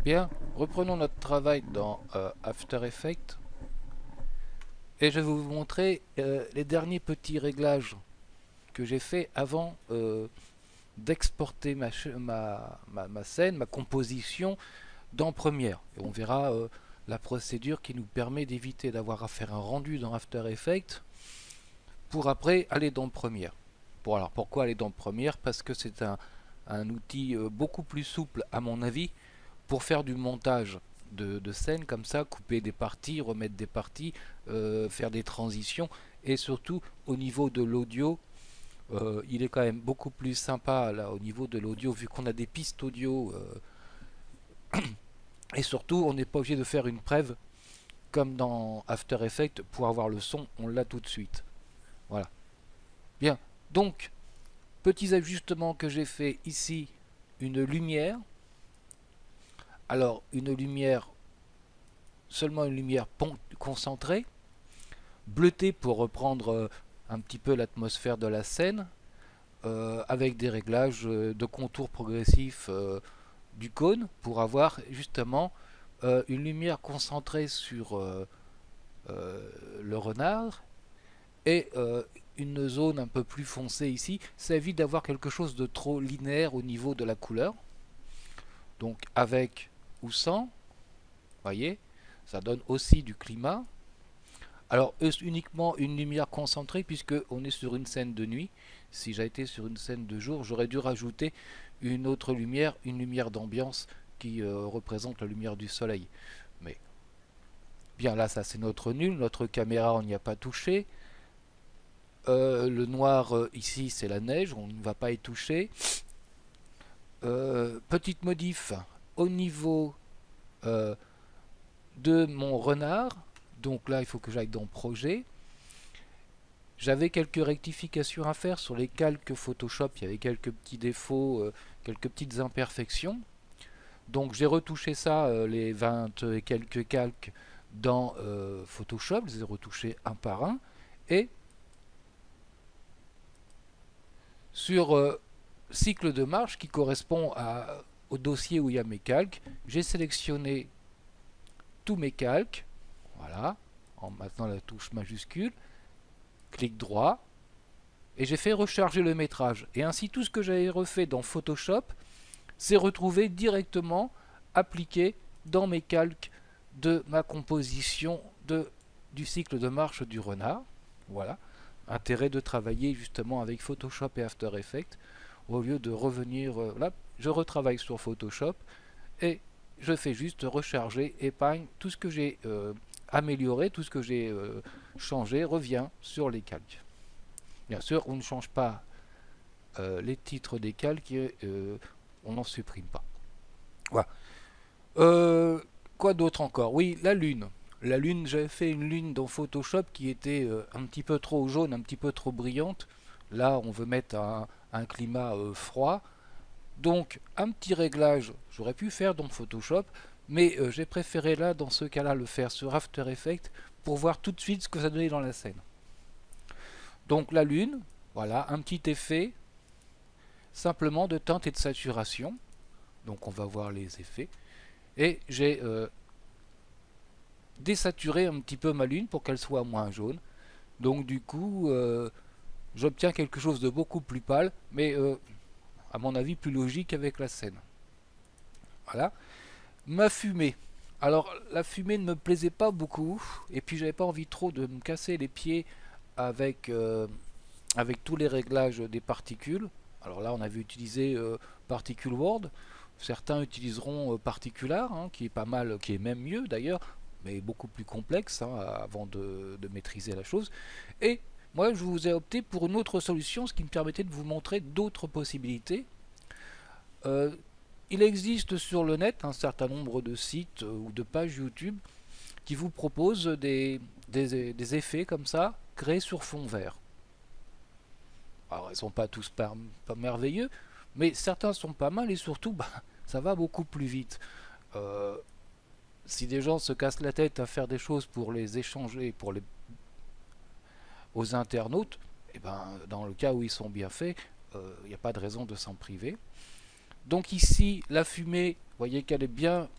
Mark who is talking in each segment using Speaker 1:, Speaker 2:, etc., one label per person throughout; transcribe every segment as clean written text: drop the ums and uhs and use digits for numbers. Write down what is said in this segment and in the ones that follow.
Speaker 1: Bien, reprenons notre travail dans After Effects et je vais vous montrer les derniers petits réglages que j'ai fait avant d'exporter ma scène, ma composition dans Premiere. Et on verra la procédure qui nous permet d'éviter d'avoir à faire un rendu dans After Effects pour après aller dans Premiere. Bon, alors pourquoi aller dans Premiere? Parce que c'est un outil beaucoup plus souple à mon avis pour faire du montage de scènes comme ça, couper des parties, remettre des parties, faire des transitions, et surtout au niveau de l'audio, il est quand même beaucoup plus sympa là au niveau de l'audio vu qu'on a des pistes audio et surtout on n'est pas obligé de faire une preuve comme dans After Effects pour avoir le son, on l'a tout de suite. Voilà. Bien, donc petits ajustements que j'ai fait ici, une lumière. Alors une lumière, seulement une lumière concentrée, bleutée pour reprendre un petit peu l'atmosphère de la scène, avec des réglages de contour progressif du cône pour avoir justement une lumière concentrée sur le renard et une zone un peu plus foncée ici. Ça évite d'avoir quelque chose de trop linéaire au niveau de la couleur. Donc avec ou sans, voyez, ça donne aussi du climat. Alors uniquement une lumière concentrée puisque on est sur une scène de nuit. Si j'avais été sur une scène de jour, j'aurais dû rajouter une autre lumière, une lumière d'ambiance qui représente la lumière du soleil. Mais bien là, ça c'est notre nul, notre caméra on n'y a pas touché. Le noir ici c'est la neige, on ne va pas y toucher. Petite modif au niveau de mon renard. Donc là, il faut que j'aille dans Projet. J'avais quelques rectifications à faire sur les calques Photoshop. Il y avait quelques petits défauts, quelques petites imperfections. Donc j'ai retouché ça, les 20 et quelques calques dans Photoshop. Je les ai retouchés un par un. Et sur cycle de marche qui correspond au dossier où il y a mes calques, j'ai sélectionné tous mes calques. Voilà, en maintenant la touche majuscule, clic droit, et j'ai fait recharger le métrage. Et ainsi tout ce que j'avais refait dans Photoshop s'est retrouvé directement appliqué dans mes calques de ma composition du cycle de marche du renard. Voilà, intérêt de travailler justement avec Photoshop et After Effects au lieu de revenir là, je retravaille sur Photoshop et je fais juste recharger, épargne, tout ce que j'ai amélioré, tout ce que j'ai changé revient sur les calques. Bien sûr, on ne change pas les titres des calques, on n'en supprime pas. Voilà. Quoi d'autre encore? Oui, la lune. La lune, j'avais fait une lune dans Photoshop qui était un petit peu trop jaune, un petit peu trop brillante. Là, on veut mettre un climat froid. Donc, un petit réglage, j'aurais pu faire dans Photoshop, mais j'ai préféré là, dans ce cas-là, le faire sur After Effects pour voir tout de suite ce que ça donnait dans la scène. Donc la lune, voilà, un petit effet simplement de teinte et de saturation. Donc on va voir les effets. Et j'ai désaturé un petit peu ma lune pour qu'elle soit moins jaune. Donc du coup, j'obtiens quelque chose de beaucoup plus pâle, mais à mon avis plus logique avec la scène. Voilà. Ma fumée. Alors la fumée ne me plaisait pas beaucoup, et puis j'avais pas envie trop de me casser les pieds avec, avec tous les réglages des particules. Alors là on avait utilisé Particle World. Certains utiliseront Particular, hein, qui est pas mal, qui est même mieux d'ailleurs, mais beaucoup plus complexe hein, avant de maîtriser la chose. Et moi je vous ai opté pour une autre solution, ce qui me permettait de vous montrer d'autres possibilités. Euh, il existe sur le net un certain nombre de sites ou de pages YouTube qui vous proposent des effets comme ça, créés sur fond vert. Alors ils sont pas tous pas merveilleux, mais certains sont pas mal et surtout bah, ça va beaucoup plus vite. Euh, si des gens se cassent la tête à faire des choses pour les échanger aux internautes, et ben, dans le cas où ils sont bien faits, il n'y a pas de raison de s'en priver. Donc ici, la fumée, vous voyez qu'elle est bien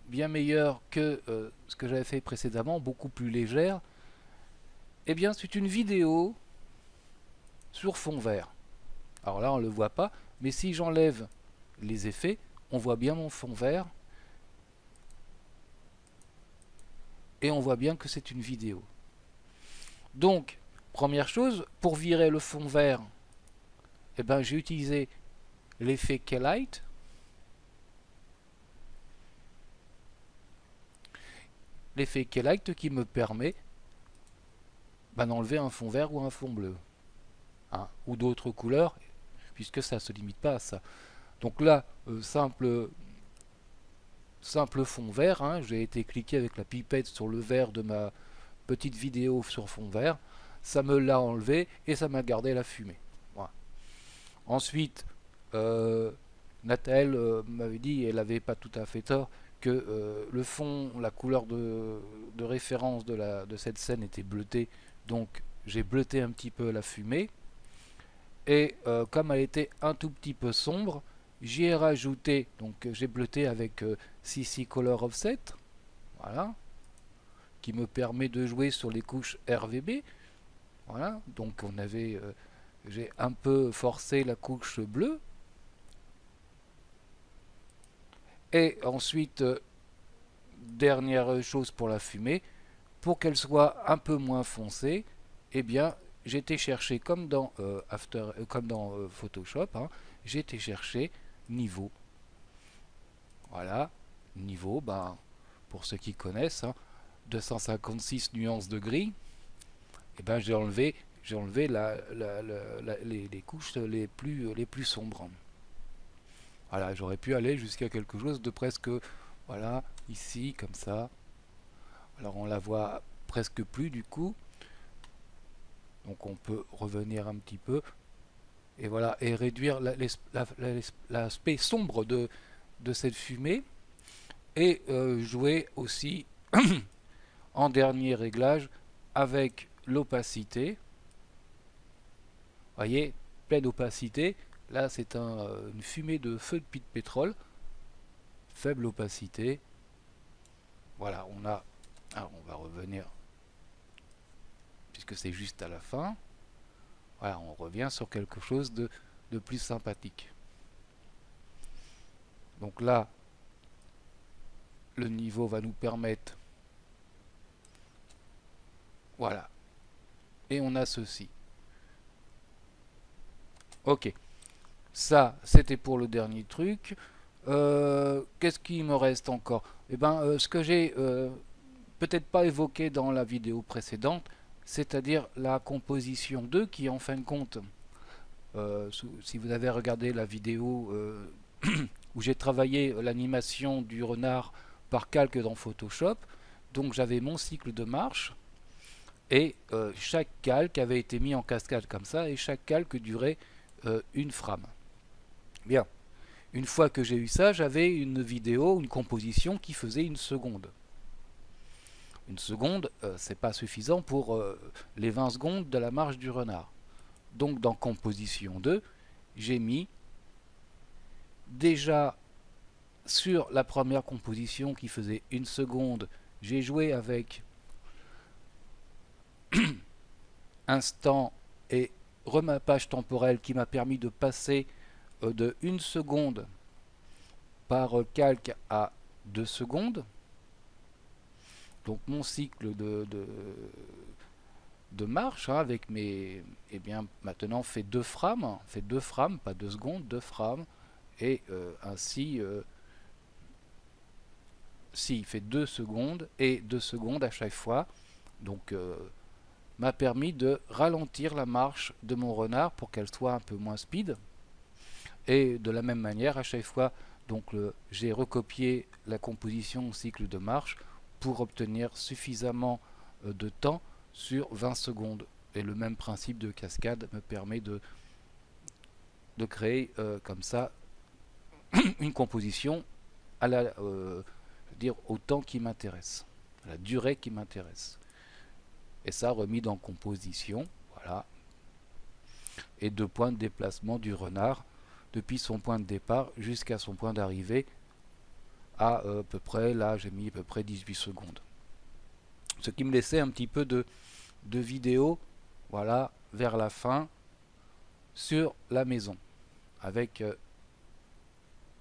Speaker 1: bien meilleure que ce que j'avais fait précédemment, beaucoup plus légère. Eh bien, c'est une vidéo sur fond vert. Alors là, on ne le voit pas, mais si j'enlève les effets, on voit bien mon fond vert. Et on voit bien que c'est une vidéo. Donc, première chose, pour virer le fond vert, eh ben, j'ai utilisé l'effet Keylight. L'effet Keylight qui me permet d'enlever un fond vert ou un fond bleu. Hein, ou d'autres couleurs, puisque ça ne se limite pas à ça. Donc là, simple fond vert, hein, j'ai été cliqué avec la pipette sur le vert de ma petite vidéo sur fond vert, ça me l'a enlevé et ça m'a gardé la fumée. Voilà. Ensuite, Nathalie m'avait dit, et elle n'avait pas tout à fait tort, que le fond, la couleur de référence de cette scène était bleutée, donc j'ai bleuté un petit peu la fumée. Et comme elle était un tout petit peu sombre, j'y ai rajouté, donc j'ai bleuté avec CC Color Offset, voilà, qui me permet de jouer sur les couches RVB. Voilà, donc j'ai un peu forcé la couche bleue. Et ensuite, dernière chose pour la fumée, pour qu'elle soit un peu moins foncée, eh bien, j'ai été chercher comme dans Photoshop, hein, j'ai été chercher niveau. Voilà, niveau, pour ceux qui connaissent, hein, 256 nuances de gris. Et ben j'ai enlevé les couches les plus sombres. Voilà, j'aurais pu aller jusqu'à quelque chose de presque, voilà, ici, comme ça. Alors on la voit presque plus du coup. Donc on peut revenir un petit peu. Et voilà, et réduire l'aspect sombre de cette fumée. Et jouer aussi en dernier réglage avec l'opacité. Voyez, pleine opacité. Là, c'est une fumée de feu de puits de pétrole. Faible opacité. Voilà, alors on va revenir, puisque c'est juste à la fin. Voilà, on revient sur quelque chose de plus sympathique. Donc là, le niveau va nous permettre... Voilà. Et on a ceci. Ok. Ça, c'était pour le dernier truc. Qu'est-ce qui me reste encore? Eh ben, ce que j'ai peut-être pas évoqué dans la vidéo précédente, c'est-à-dire la composition 2 qui, en fin de compte, si vous avez regardé la vidéo où j'ai travaillé l'animation du renard par calque dans Photoshop, donc j'avais mon cycle de marche, et chaque calque avait été mis en cascade comme ça, et chaque calque durait une frame. Bien. Une fois que j'ai eu ça, j'avais une vidéo, une composition qui faisait une seconde. Une seconde, c'est pas suffisant pour les 20 secondes de la marche du renard. Donc dans composition 2, j'ai mis déjà sur la première composition qui faisait une seconde, j'ai joué avec instant et remappage temporel qui m'a permis de passer de 1 seconde par calque à 2 secondes. Donc mon cycle de marche, hein, avec mes... Eh bien maintenant fait 2 frames, pas 2 secondes, 2 frames. Et ainsi, si il fait 2 secondes et 2 secondes à chaque fois. Donc m'a permis de ralentir la marche de mon renard pour qu'elle soit un peu moins speed. Et de la même manière, à chaque fois, donc j'ai recopié la composition au cycle de marche pour obtenir suffisamment de temps sur 20 secondes. Et le même principe de cascade me permet de créer comme ça une composition à la, dire au temps qui m'intéresse, à la durée qui m'intéresse. Et ça remis dans composition, voilà. Et 2 points de déplacement du renard depuis son point de départ jusqu'à son point d'arrivée à peu près, là j'ai mis à peu près 18 secondes. Ce qui me laissait un petit peu de vidéo, voilà, vers la fin, sur la maison, avec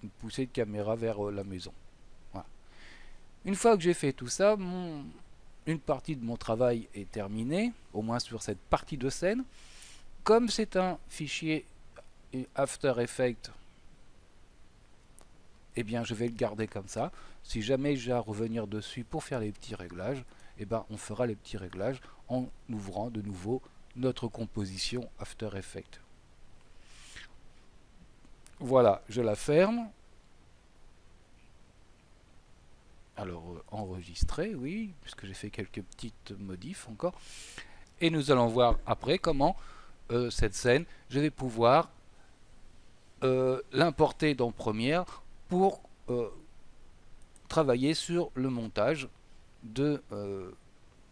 Speaker 1: une poussée de caméra vers la maison. Voilà. Une fois que j'ai fait tout ça, une partie de mon travail est terminée, au moins sur cette partie de scène. Comme c'est un fichier After Effects, eh bien je vais le garder comme ça. Si jamais j'ai à revenir dessus pour faire les petits réglages, eh ben on fera les petits réglages en ouvrant de nouveau notre composition After Effects. Voilà, je la ferme. Alors enregistrer, oui, puisque j'ai fait quelques petites modifs encore. Et nous allons voir après comment cette scène, je vais pouvoir l'importer dans Premiere pour travailler sur le montage de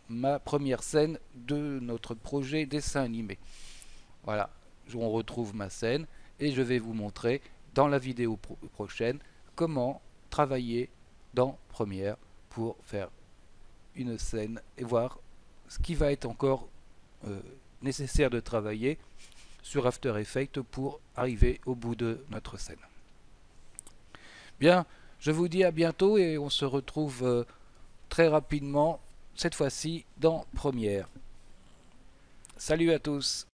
Speaker 1: ma première scène de notre projet dessin animé. Voilà, on retrouve ma scène et je vais vous montrer dans la vidéo prochaine comment travailler dans Premiere pour faire une scène et voir ce qui va être encore nécessaire de travailler sur After Effects pour arriver au bout de notre scène. Bien, je vous dis à bientôt et on se retrouve très rapidement, cette fois-ci dans Premiere. Salut à tous!